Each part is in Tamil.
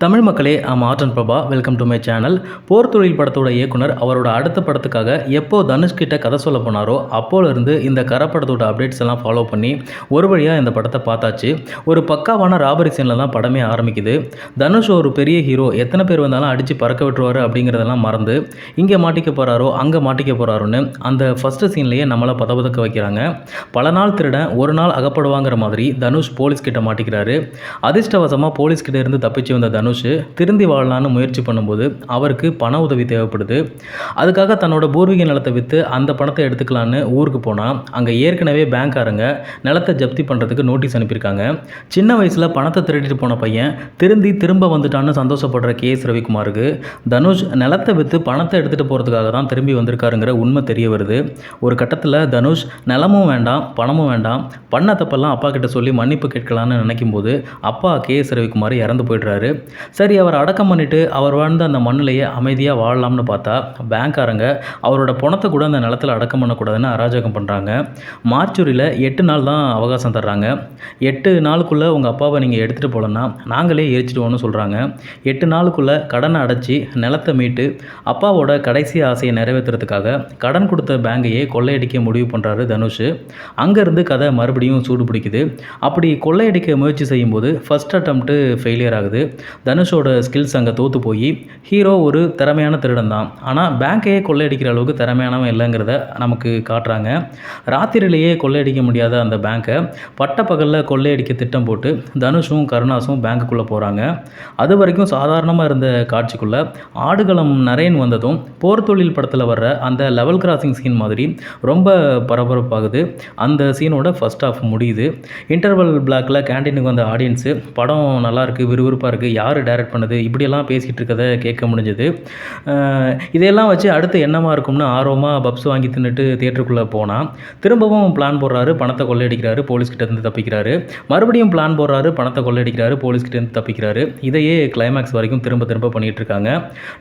தமிழ் மக்களே, Ardan Prabha. Welcome to my channel. Por Thozhil படத்தோட இயக்குனர் அவரோட அடுத்த படத்துக்காக எப்போ தனுஷ்கிட்ட கதை சொல்ல போனாரோ அப்போலேருந்து இந்த படத்தோட அப்டேட்ஸ் எல்லாம் ஃபாலோ பண்ணி ஒரு வழியாக இந்த படத்தை பார்த்தாச்சு. ஒரு பக்காவான ராபரி சீனில் தான் படமே ஆரம்பிக்குது. தனுஷ் ஒரு பெரிய ஹீரோ, எத்தனை பேர் வந்தாலும் அடித்து பறக்க விட்டுருவார் அப்படிங்கிறதெல்லாம் மறந்து இங்கே மாட்டிக்க போகிறாரோ அங்கே மாட்டிக்க போகிறாரோன்னு அந்த ஃபஸ்ட்டு சீன்லேயே நம்மளை பதபதக்க வைக்கிறாங்க. பல நாள் திருடன் ஒரு நாள் அகப்படுவாங்கிற மாதிரி தனுஷ் போலீஸ்கிட்ட மாட்டிக்கிறாரு. அதிர்ஷ்டவசமாக போலீஸ்கிட்ட இருந்து தப்பிச்சு வந்த தனுஷ் திருந்தி வாழலான்னு முயற்சி பண்ணும்போது அவருக்கு பண உதவி தேவைப்படுது. அதுக்காக தன்னோட பூர்வீக நிலத்தை விற்று அந்த பணத்தை எடுத்துக்கலான்னு ஊருக்கு போனால் அங்கே ஏற்கனவே பேங்க்காரங்க நிலத்தை ஜப்தி பண்ணுறதுக்கு நோட்டீஸ் அனுப்பியிருக்காங்க. சின்ன வயசில் பணத்தை திருடிட்டு போன பையன் திரும்ப வந்துட்டான்னு சந்தோஷப்படுற கேஎஸ் ரவிக்குமாருக்கு தனுஷ் நிலத்தை விற்று பணத்தை எடுத்துகிட்டு போகிறதுக்காக தான் திரும்பி வந்திருக்காருங்கிற உண்மை தெரிய வருது. ஒரு கட்டத்தில் தனுஷ் நிலமும் வேண்டாம் பணமும் வேண்டாம், பண்ண தப்பெல்லாம் அப்பா கிட்ட சொல்லி மன்னிப்பு கேட்கலான்னு நினைக்கும் போது அப்பா கேஎஸ் ரவிக்குமார் இறந்து போயிடுறாரு. சரி, அவர் அடக்கம் பண்ணிவிட்டு அவர் வாழ்ந்த அந்த மண்ணிலேயே அமைதியாக வாழலாம்னு பார்த்தா பேங்க்காரங்க அவரோட பணத்தை கூட அந்த நிலத்தில் அடக்கம் பண்ணக்கூடாதுன்னு அராஜகம் பண்ணுறாங்க. மார்ச்சூரியில் 8 நாள் தான் அவகாசம் தர்றாங்க. 8 நாளுக்குள்ளே உங்கள் அப்பாவை நீங்கள் எடுத்துகிட்டு போகலன்னா நாங்களே எரிச்சிடுவோன்னு சொல்கிறாங்க. 8 நாளுக்குள்ளே கடனை அடைச்சி நிலத்தை மீட்டு அப்பாவோட கடைசி ஆசையை நிறைவேற்றுறதுக்காக கடன் கொடுத்த பேங்கையே கொள்ளையடிக்க முடிவு பண்ணுறாரு தனுஷ். அங்கேருந்து கதை மறுபடியும் சூடு பிடிக்குது. அப்படி கொள்ளையடிக்க முயற்சி செய்யும்போது ஃபஸ்ட் அட்டம்ப்ட்டு ஃபெயிலியர் ஆகுது. தனுஷோட ஸ்கில்ஸ் அங்கே தோற்று போய் ஹீரோ ஒரு திறமையான திருடன் தான், ஆனால் பேங்கையே கொள்ளையடிக்கிற அளவுக்கு திறமையானவன் இல்லைங்கிறத நமக்கு காட்டுறாங்க. ராத்திரியிலேயே கொள்ளையடிக்க முடியாத அந்த பேங்க்கை பட்டப்பகலில் கொள்ளையடிக்க திட்டம் போட்டு தனுஷும் கருணாஸும் பேங்க்குள்ளே போகிறாங்க. அது வரைக்கும் சாதாரணமாக இருந்த காட்சிக்குள்ளே ஆடுகளம் நரேன் வந்ததும் போர் தொழில் படத்தில் வர்ற அந்த லெவல் கிராசிங் சீன் மாதிரி ரொம்ப பரபரப்பாகுது. அந்த சீனோட ஃபஸ்ட் ஆஃப் முடியுது. இன்டர்வல் பிளாக்கில் கேண்டீனுக்கு வந்த ஆடியன்ஸு படம் நல்லாயிருக்கு, விறுவிறுப்பாக இருக்குது, யார் டைரக்ட் பண்ணது, இப்படியெல்லாம் பேசிகிட்டு இருக்கதை கேட்க முடிஞ்சது. இதையெல்லாம் வச்சு அடுத்து என்னமா இருக்கும்னு ஆர்வமாக பப்ஸ் வாங்கி தின்னுட்டு தியேட்டருக்குள்ளே போனால் திரும்பவும் பிளான் போடுறாரு, பணத்தை கொள்ளையடிக்கிறாரு, போலீஸ்கிட்டேருந்து தப்பிக்கிறாரு. மறுபடியும் பிளான் போடுறாரு, பணத்தை கொள்ளையடிக்கிறாரு, போலீஸ்கிட்டேருந்து தப்பிக்கிறாரு. இதையே கிளைமேக்ஸ் வரைக்கும் திரும்ப பண்ணிகிட்டு இருக்காங்க.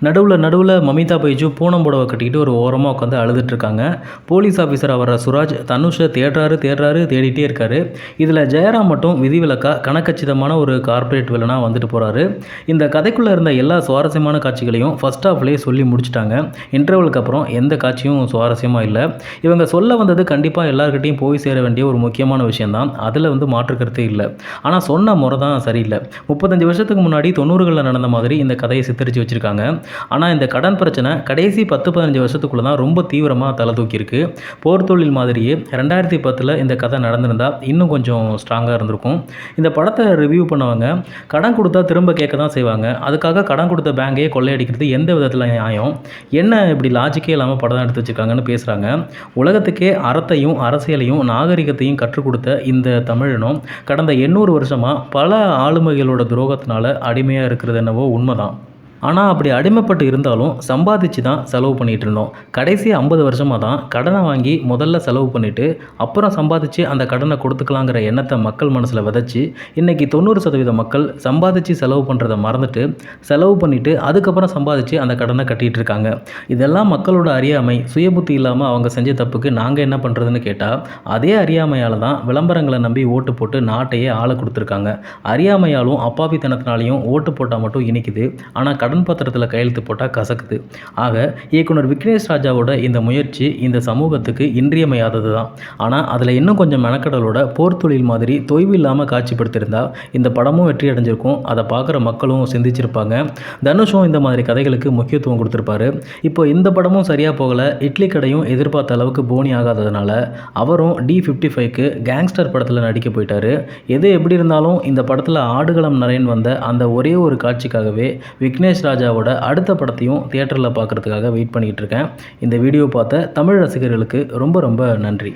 நடுவில் மமிதா பைஜு பூனம் புடவை கட்டிக்கிட்டு ஒரு ஓரமாக உட்காந்து அழுதுட்டுருக்காங்க. போலீஸ் ஆஃபீஸராக வர்ற சுராஜ் தனுஷை தேடுறாரு தேடிட்டே இருக்காரு. இதில் ஜெயராம் மட்டும் விதிவிலக்கா கணக்கச்சிதமான ஒரு கார்ப்பரேட் வில்லனாக வந்துட்டு போகிறாரு. இந்த கதைக்குள்ளே இருந்த எல்லா சுவாரஸ்யமான காட்சிகளையும் ஃபஸ்ட் ஹாஃப்லேயே சொல்லி முடிச்சிட்டாங்க. இன்டர்வலுக்கு அப்புறம் எந்த காட்சியும் சுவாரஸ்யமாக இல்லை. இவங்க சொல்ல வந்தது கண்டிப்பாக எல்லாருக்கிட்டையும் போய் சேர வேண்டிய ஒரு முக்கியமான விஷயந்தான். அதில் மாற்றுக்கருத்தே இல்லை. ஆனால் சொன்ன முறை தான் சரியில்லை. 35 வருஷத்துக்கு முன்னாடி 90களில் நடந்த மாதிரி இந்த கதையை சித்தரித்து வச்சுருக்காங்க. ஆனால் இந்த கடன் பிரச்சனை கடைசி 10-15 வருஷத்துக்குள்ளே தான் ரொம்ப தீவிரமாக தலை தூக்கியிருக்கு. போர் தொழில் மாதிரியே 2010 இந்த கதை நடந்திருந்தால் இன்னும் கொஞ்சம் ஸ்ட்ராங்காக இருந்திருக்கும். இந்த படத்தை ரிவ்யூ பண்ணவங்க கடன் கொடுத்தா திரும்ப கேட்க தான் செய்வாங்க, அதுக்காக கடன் கொடுத்த பேங்கையே கொள்ளையடிக்கிறது எந்த விதத்தில் நியாயம், என்ன இப்படி லாஜிக்கே இல்லாமல் படம் எடுத்து வச்சுருக்காங்கன்னு பேசுகிறாங்க. உலகத்துக்கே அறத்தையும் அரசியலையும் நாகரிகத்தையும் கற்றுக் கொடுத்த இந்த தமிழினம் கடந்த 800 வருஷமாக பல ஆளுமைகளோட துரோகத்தினால அடிமையாக இருக்கிறது என்னவோ உண்மைதான். ஆனால் அப்படி அடிமைப்பட்டு இருந்தாலும் சம்பாதிச்சு தான் செலவு பண்ணிகிட்டு இருந்தோம். கடைசி 50 வருஷமாக தான் கடனை வாங்கி முதல்ல செலவு பண்ணிவிட்டு அப்புறம் சம்பாதிச்சு அந்த கடனை கொடுத்துக்கலாங்கிற எண்ணத்தை மக்கள் மனசில் விதைச்சி இன்றைக்கி 90% மக்கள் சம்பாதிச்சு செலவு பண்ணுறதை மறந்துட்டு செலவு பண்ணிவிட்டு அதுக்கப்புறம் சம்பாதிச்சு அந்த கடனை கட்டிகிட்டு இருக்காங்க. இதெல்லாம் மக்களோட அறியாமை, சுயபுத்தி இல்லாமல் அவங்க செஞ்ச தப்புக்கு நாங்கள் என்ன பண்ணுறதுன்னு கேட்டால் அதே அறியாமையால் தான் விளம்பரங்களை நம்பி ஓட்டு போட்டு நாட்டையே ஆளை கொடுத்துருக்காங்க. அறியாமையாலும் அப்பாவித்தனத்தினாலையும் ஓட்டு போட்டால் மட்டும் இனிக்குது, ஆனால் கடன் பத்திரத்தில் கையெழுத்து போட்டால் கசக்குது. ஆக இயக்குனர் விக்னேஷ் ராஜாவோட இந்த முயற்சி இந்த சமூகத்துக்கு இன்றியமையாதது தான். ஆனால் அதில் இன்னும் கொஞ்சம் மெனக்கடலோட போர் தொழில் மாதிரி தொய்வு இல்லாமல் காட்சிப்படுத்தியிருந்தா இந்த படமும் வெற்றி அடைஞ்சிருக்கும். அதை பார்க்குற மக்களும் சிந்திச்சிருப்பாங்க. தனுஷும் இந்த மாதிரி கதைகளுக்கு முக்கியத்துவம் கொடுத்துருப்பாரு. இப்போ இந்த படமும் சரியாக போகலை. இட்லி கடையும் எதிர்பார்த்த அளவுக்கு போனி ஆகாததுனால அவரும் D55க்கு கேங்ஸ்டர் படத்தில் நடிக்க போயிட்டார். எது எப்படி இருந்தாலும் இந்த படத்தில் ஆடுகளம் நரேன் வந்த அந்த ஒரே ஒரு காட்சிக்காகவே விக்னேஷ் ராஜாவோட அடுத்த படத்தையும் தியேட்டரில் பார்க்குறதுக்காக வெயிட் பண்ணிகிட்டு இருக்கேன். இந்த வீடியோ பார்த்த தமிழ் ரசிகர்களுக்கு ரொம்ப நன்றி.